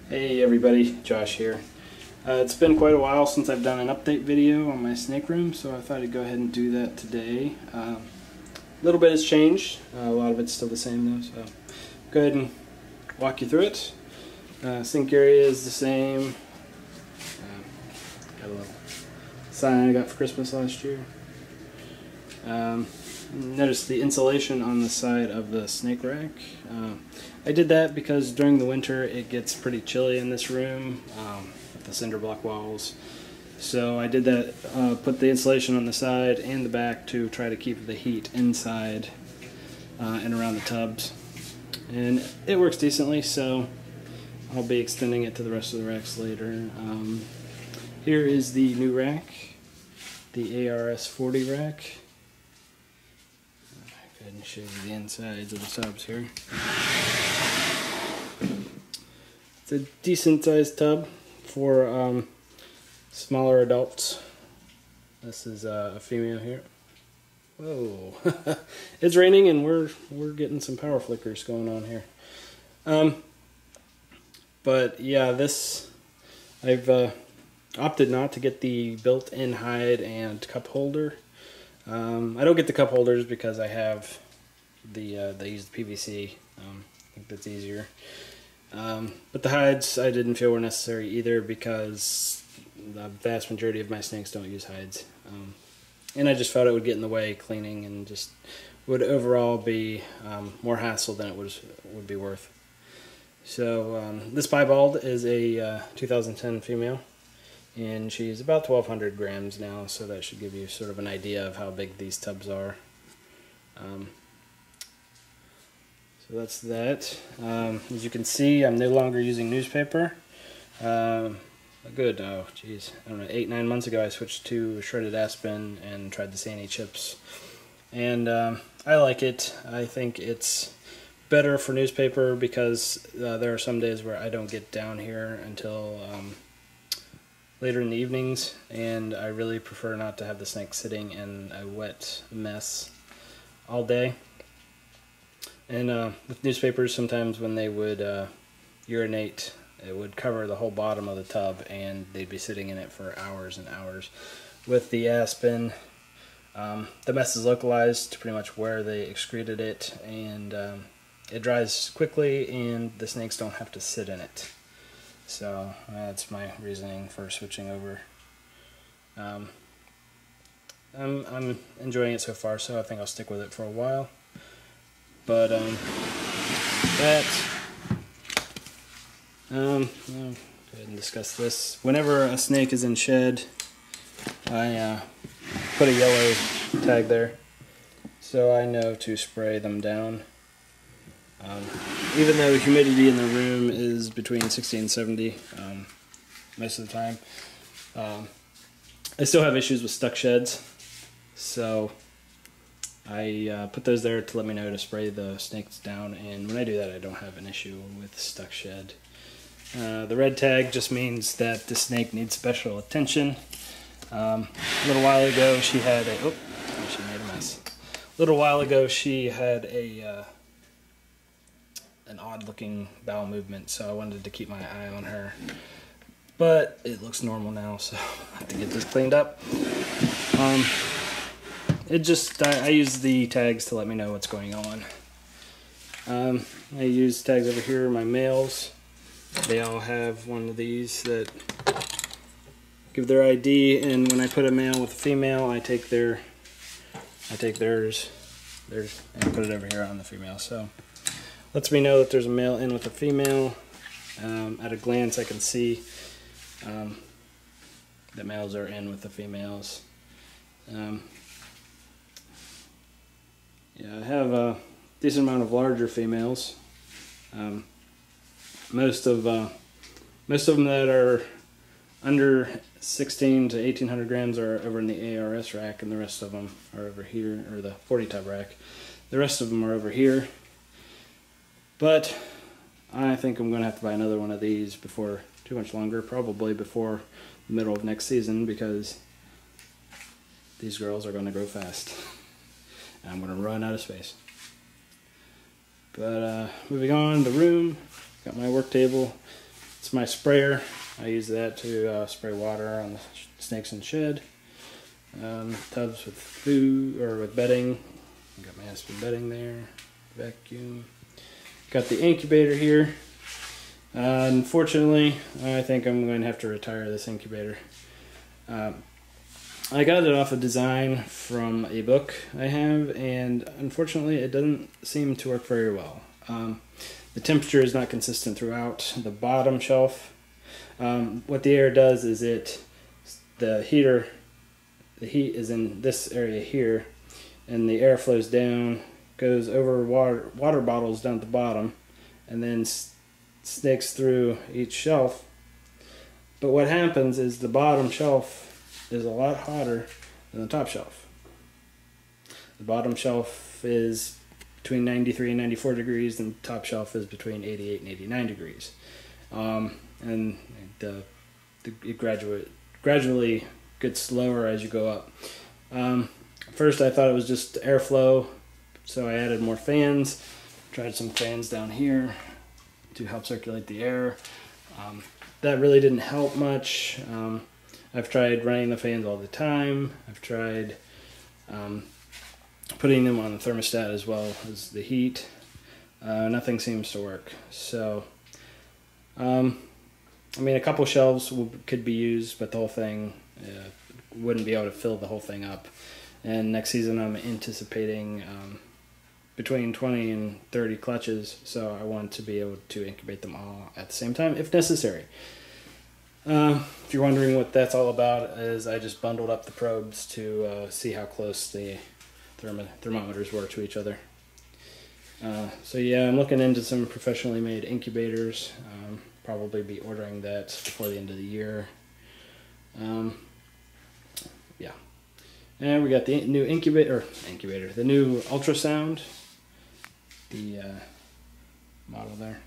Hey everybody, Josh here. It's been quite a while since I've done an update video on my snake room, so I thought I'd go ahead and do that today. A little bit has changed, a lot of it's still the same though, so go ahead and walk you through it. Sink area is the same. Got a little sign I got for Christmas last year. Notice the insulation on the side of the snake rack. I did that because during the winter it gets pretty chilly in this room with the cinder block walls. So I did that, put the insulation on the side and the back to try to keep the heat inside and around the tubs. And it works decently, so I'll be extending it to the rest of the racks later. Here is the new rack, the ARS 40 rack. Go ahead and show you the insides of the tubs here. It's a decent sized tub for smaller adults. This is a female here. Whoa, it's raining and we're getting some power flickers going on here. But yeah, this I've opted not to get the built-in hide and cup holder. I don't get the cup holders because I have they use the PVC. I think that's easier. But the hides I didn't feel were necessary either because the vast majority of my snakes don't use hides. And I just felt it would get in the way cleaning and just would overall be more hassle than it would be worth. So this piebald is a 2010 female. And she's about 1,200 grams now, so that should give you sort of an idea of how big these tubs are. So that's that. As you can see, I'm no longer using newspaper. Good, oh geez, I don't know, 8-9 months ago I switched to shredded aspen and tried the Sandy chips. And I like it. I think it's better for newspaper because there are some days where I don't get down here until later in the evenings, and I really prefer not to have the snake sitting in a wet mess all day. And with newspapers, sometimes when they would urinate, it would cover the whole bottom of the tub and they'd be sitting in it for hours and hours. With the aspen, the mess is localized to pretty much where they excreted it, and it dries quickly and the snakes don't have to sit in it. So that's my reasoning for switching over. I'm enjoying it so far, so I think I'll stick with it for a while. But I'll go ahead and discuss this. Whenever a snake is in shed, I put a yellow tag there, so I know to spray them down. Even though humidity in the room is between 60 and 70 most of the time, I still have issues with stuck sheds, so I put those there to let me know to spray the snakes down, and when I do that I don't have an issue with stuck shed. The red tag just means that the snake needs special attention. A little while ago she had a, oh, she made a mess. A little while ago she had an odd looking bowel movement, so I wanted to keep my eye on her, but it looks normal now, so I have to get this cleaned up. I use the tags to let me know what's going on. I use tags over here, my males, they all have one of these that give their ID, and when I put a male with a female, I take theirs and put it over here on the female. So lets me know that there's a male in with a female. At a glance I can see that males are in with the females. Yeah, I have a decent amount of larger females. Most of them that are under 16 to 1,800 grams are over in the ARS rack, and the rest of them are over here, or the 40 tub rack. The rest of them are over here. But I think I'm going to have to buy another one of these before too much longer, probably before the middle of next season, because these girls are going to grow fast. And I'm going to run out of space. But moving on, the room, got my work table. It's my sprayer. I use that to spray water on the snakes in the shed. Tubs with food or with bedding. Got my aspen bedding there. Vacuum. Got the incubator here. Unfortunately, I think I'm going to have to retire this incubator. I got it off a design from a book I have, and unfortunately it doesn't seem to work very well. The temperature is not consistent throughout the bottom shelf. What the air does is the heat is in this area here, and the air flows down, goes over water bottles down at the bottom, and then snakes through each shelf. But what happens is the bottom shelf is a lot hotter than the top shelf. The bottom shelf is between 93 and 94 degrees, and the top shelf is between 88 and 89 degrees. And it gradually gets lower as you go up. First I thought it was just airflow, so I added more fans. Tried some fans down here to help circulate the air. That really didn't help much. I've tried running the fans all the time. I've tried putting them on the thermostat as well as the heat. Nothing seems to work. So, I mean, a couple shelves could be used, but the whole thing wouldn't be able to fill the whole thing up. And next season I'm anticipating between 20 and 30 clutches, so I want to be able to incubate them all at the same time if necessary. If you're wondering what that's all about, is I just bundled up the probes to see how close the thermometers were to each other. So yeah, I'm looking into some professionally made incubators. Probably be ordering that before the end of the year. Yeah. And we got the new incubator, the new ultrasound, the model there.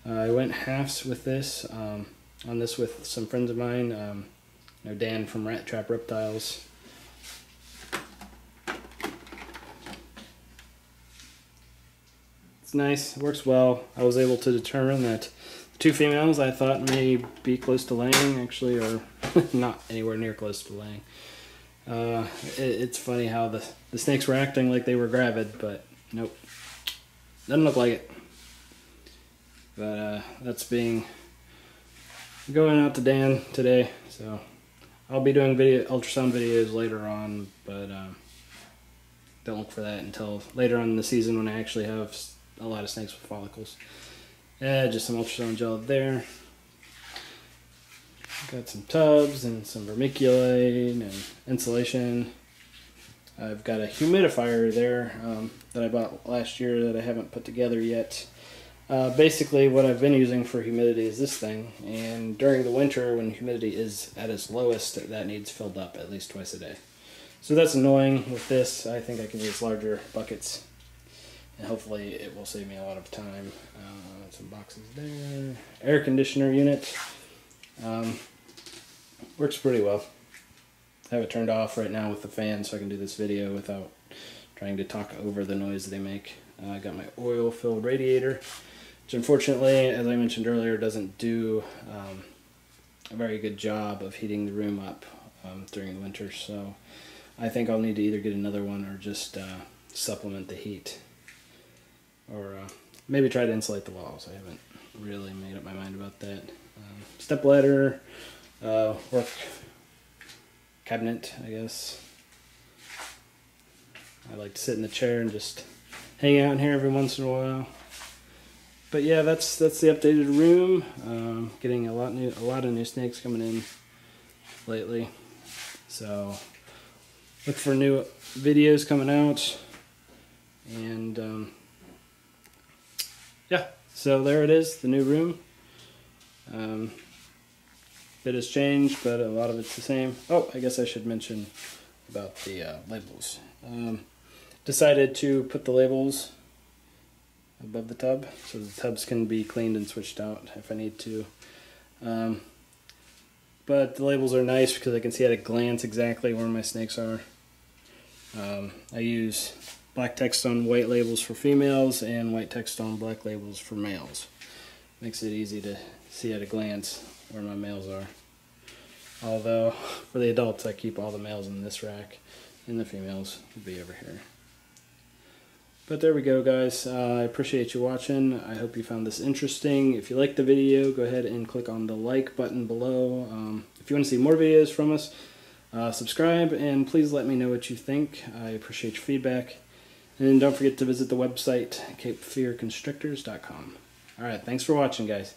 I went halves with this, on this with some friends of mine, you know, Dan from Rat Trap Reptiles. It's nice, it works well. I was able to determine that the two females I thought may be close to laying actually are not anywhere near close to laying. It's funny how the snakes were acting like they were gravid, but nope, doesn't look like it. But that's going out to Dan today, so I'll be doing ultrasound videos later on, but don't look for that until later on in the season when I actually have a lot of snakes with follicles. Yeah, just some ultrasound gel there. Got some tubs and some vermiculite and insulation. I've got a humidifier there that I bought last year that I haven't put together yet. Basically what I've been using for humidity is this thing, and during the winter when humidity is at its lowest, that needs filled up at least twice a day. So that's annoying. With this, I think I can use larger buckets, and hopefully it will save me a lot of time. Some boxes there. Air conditioner unit. Works pretty well. I have it turned off right now with the fan so I can do this video without trying to talk over the noise they make. I got my oil-filled radiator, which unfortunately, as I mentioned earlier, doesn't do a very good job of heating the room up during the winter, so I think I'll need to either get another one or just supplement the heat. Or maybe try to insulate the walls. I haven't really made up my mind about that. Step ladder, work cabinet, I guess. I like to sit in the chair and just hang out in here every once in a while. But yeah, that's the updated room. Getting a lot of new snakes coming in lately. So look for new videos coming out. And yeah, so there it is, the new room. Bit has changed, but a lot of it's the same. Oh, I guess I should mention about the labels. Decided to put the labels above the tub, so the tubs can be cleaned and switched out if I need to. But the labels are nice because I can see at a glance exactly where my snakes are. I use black text on white labels for females and white text on black labels for males. Makes it easy to see at a glance where my males are. Although, for the adults, I keep all the males in this rack, and the females will be over here. But there we go, guys. I appreciate you watching. I hope you found this interesting. If you liked the video, go ahead and click on the like button below. If you want to see more videos from us, subscribe, and please let me know what you think. I appreciate your feedback. And don't forget to visit the website, capefearconstrictors.com. Alright, thanks for watching, guys.